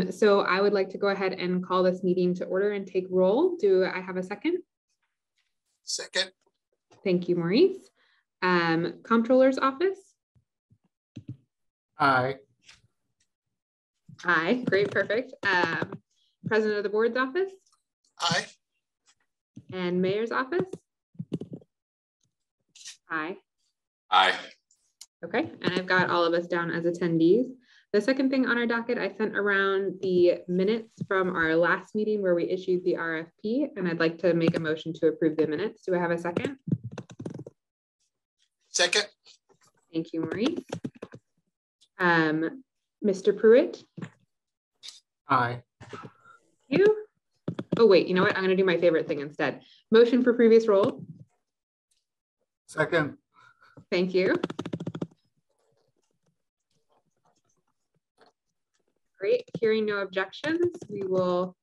So I would like to go ahead and call this meeting to order and take roll. Do I have a second? Second. Thank you, Maurice. Comptroller's office? Aye. Aye, great, perfect. President of the board's office? Aye. And mayor's office? Aye. Aye. Okay, and I've got all of us down as attendees. The second thing on our docket, I sent around the minutes from our last meeting where we issued the RFP, and I'd like to make a motion to approve the minutes. Do I have a second? Second. Thank you, Maurice. Mr. Pruitt? Aye. Thank you. Oh, wait, you know what? I'm going to do my favorite thing instead. Motion for previous roll. Second. Thank you. Great. Hearing no objections, we will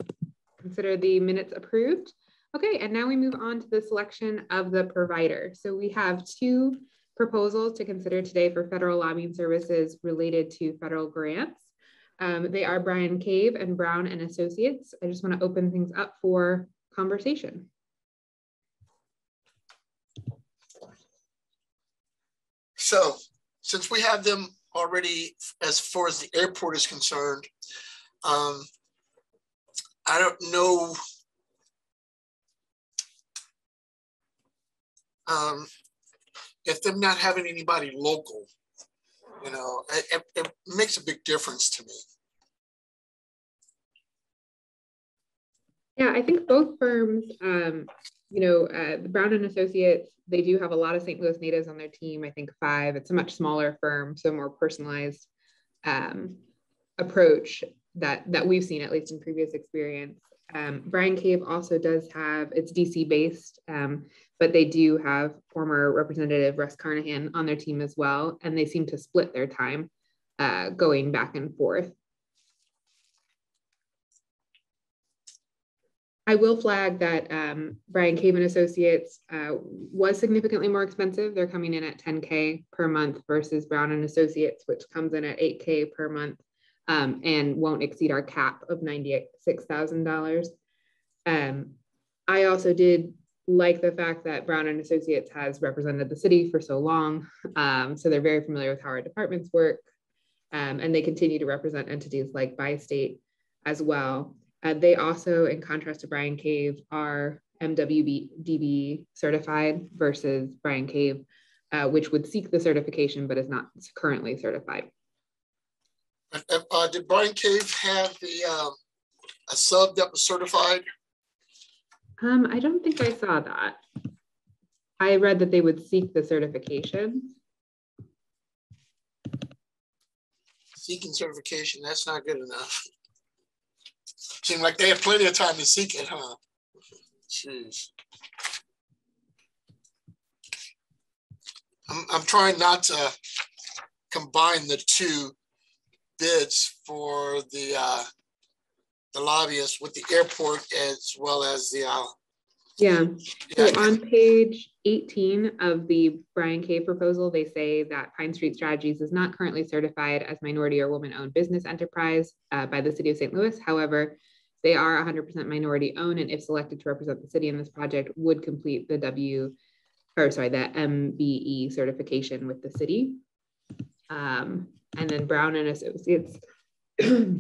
consider the minutes approved. Okay, and now we move on to the selection of the provider. So we have two proposals to consider today for federal lobbying services related to federal grants. They are Brian Cave and Brown and Associates. I just want to open things up for conversation. So since we have them already, as far as the airport is concerned, I don't know if them not having anybody local, you know, it makes a big difference to me. Yeah, I think both firms, the Brown and Associates, they do have a lot of St. Louis natives on their team. I think 5. It's a much smaller firm, so more personalized approach that we've seen, at least in previous experience. Brian Cave also does have, it's DC based, but they do have former Representative Russ Carnahan on their team as well, and they seem to split their time going back and forth. I will flag that Brian Cave and Associates was significantly more expensive. They're coming in at $10K per month versus Brown and Associates, which comes in at $8K per month and won't exceed our cap of $96,000. I also did like the fact that Brown and Associates has represented the city for so long. So they're very familiar with how our departments work. And they continue to represent entities like Bi-State as well. They also, in contrast to Brian Cave, are MWDB certified versus Brian Cave, which would seek the certification but is not currently certified. Did Brian Cave have a sub that was certified? I don't think I saw that. I read that they would seek the certification. Seeking certification, that's not good enough. Seemed like they had plenty of time to seek it, huh? Jeez. I'm trying not to combine the two bids for the lobbyists with the airport as well as the So on page 18 of the Brian Cave proposal, they say that Pine Street Strategies is not currently certified as minority or woman-owned business enterprise by the city of St. Louis. However, they are 100% minority owned, and if selected to represent the city in this project, would complete the MBE certification with the city. And then Brown and Associates, I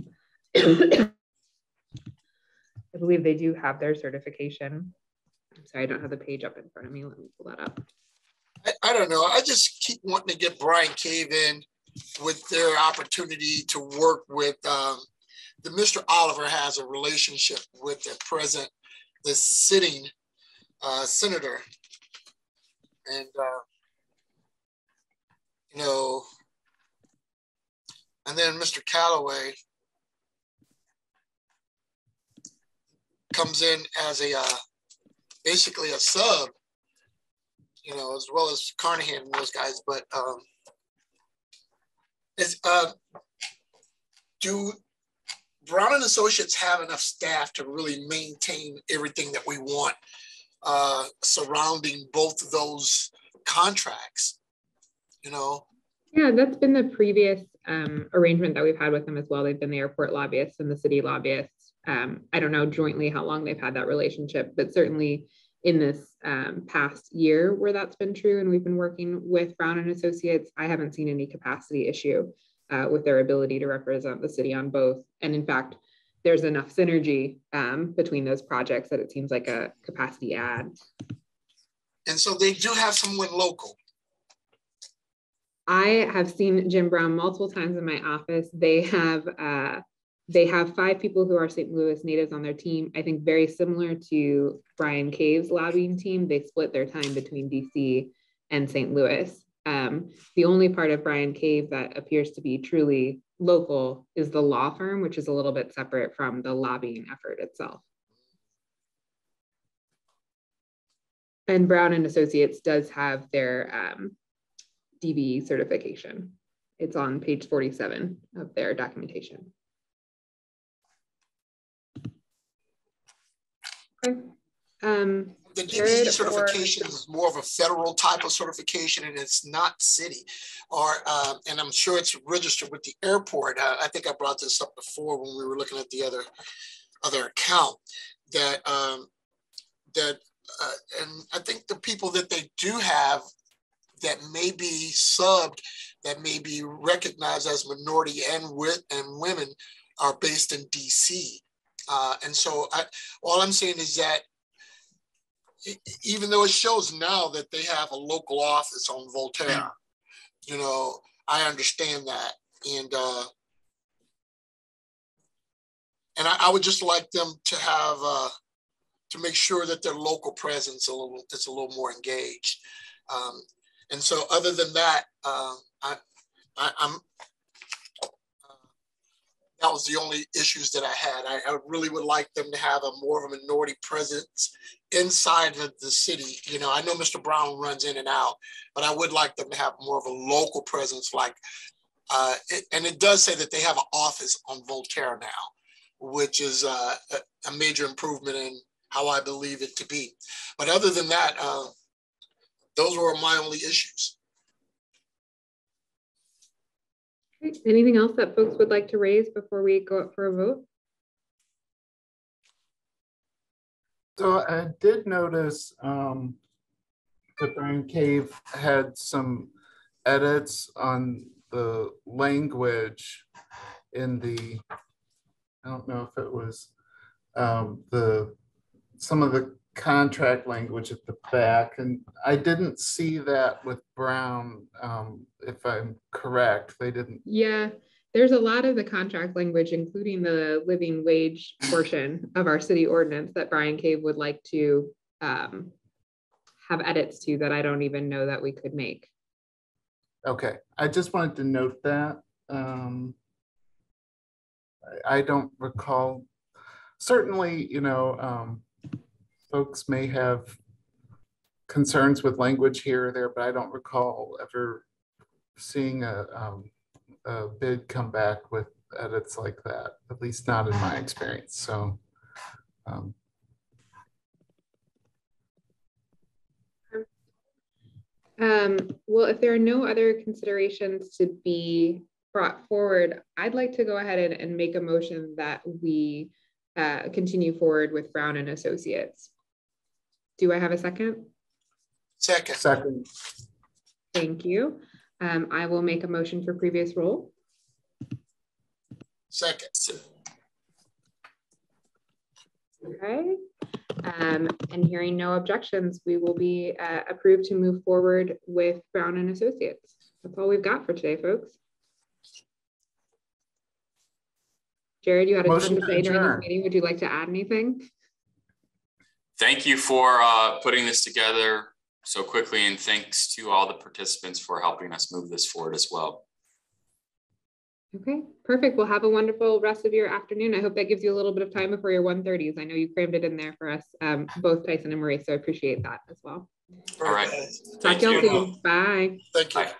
believe they do have their certification. I'm sorry, I don't have the page up in front of me. Let me pull that up. I don't know. I just keep wanting to get Brian Cave in with their opportunity to work with the Mr. Oliver has a relationship with the sitting senator. And, and then Mr. Callaway comes in as basically a sub, as well as Carnahan and those guys. But do Brown and Associates have enough staff to really maintain everything that we want surrounding both of those contracts? Yeah, that's been the previous arrangement that we've had with them as well. They've been the airport lobbyists and the city lobbyists. I don't know jointly how long they've had that relationship, but certainly in this past year where that's been true and we've been working with Brown and Associates, I haven't seen any capacity issue with their ability to represent the city on both. And in fact, there's enough synergy between those projects that it seems like a capacity add. And so they do have someone local. I have seen Jim Brown multiple times in my office. They have 5 people who are St. Louis natives on their team. I think very similar to Brian Cave's lobbying team. They split their time between DC and St. Louis. The only part of Brian Cave that appears to be truly local is the law firm, which is a little bit separate from the lobbying effort itself. And Brown and Associates does have their DVE certification. It's on page 47 of their documentation. Okay. The DVE certification is more of a federal type of certification, and it's not city. And I'm sure it's registered with the airport. I think I brought this up before when we were looking at the other account. And I think the people that they do have that may be subbed, that may be recognized as minority and women, are based in DC. And so all I'm saying is that even though it shows now that they have a local office on Voltaire, you know, I understand that. And I would just like them to have, to make sure that their local presence is a little more engaged. And so other than that, that was the only issues that I had. I really would like them to have more of a minority presence inside of the city. You know, I know Mr. Brown runs in and out, but I would like them to have more of a local presence. And it does say that they have an office on Voltaire now, which is a major improvement in how I believe it to be. But other than that, those were my only issues. Okay. Anything else that folks would like to raise before we go up for a vote? So I did notice that Brian Cave had some edits on the language in the, I don't know if it was some of the contract language at the back, and I didn't see that with Brown. If I'm correct, they didn't. Yeah, there's a lot of the contract language, including the living wage portion of our city ordinance, that Brian Cave would like to have edits to that I don't even know that we could make. Okay, I just wanted to note that. I don't recall. Certainly, you know, folks may have concerns with language here or there, but I don't recall ever seeing a bid come back with edits like that, at least not in my experience. So, well, if there are no other considerations to be brought forward, I'd like to go ahead and make a motion that we continue forward with Brown and Associates. Do I have a second? Second. Thank you. I will make a motion for previous role. Second. Okay. And hearing no objections, we will be approved to move forward with Brown and Associates. That's all we've got for today, folks. Jared, you had a ton to say during this meeting. Would you like to add anything? Thank you for putting this together so quickly, and thanks to all the participants for helping us move this forward as well. Okay, perfect. Well, have a wonderful rest of your afternoon. I hope that gives you a little bit of time before your 1:30s. I know you crammed it in there for us, both Tyson and Marie, so I appreciate that as well. All right. Talk to you soon. Bye. Thank you. Bye.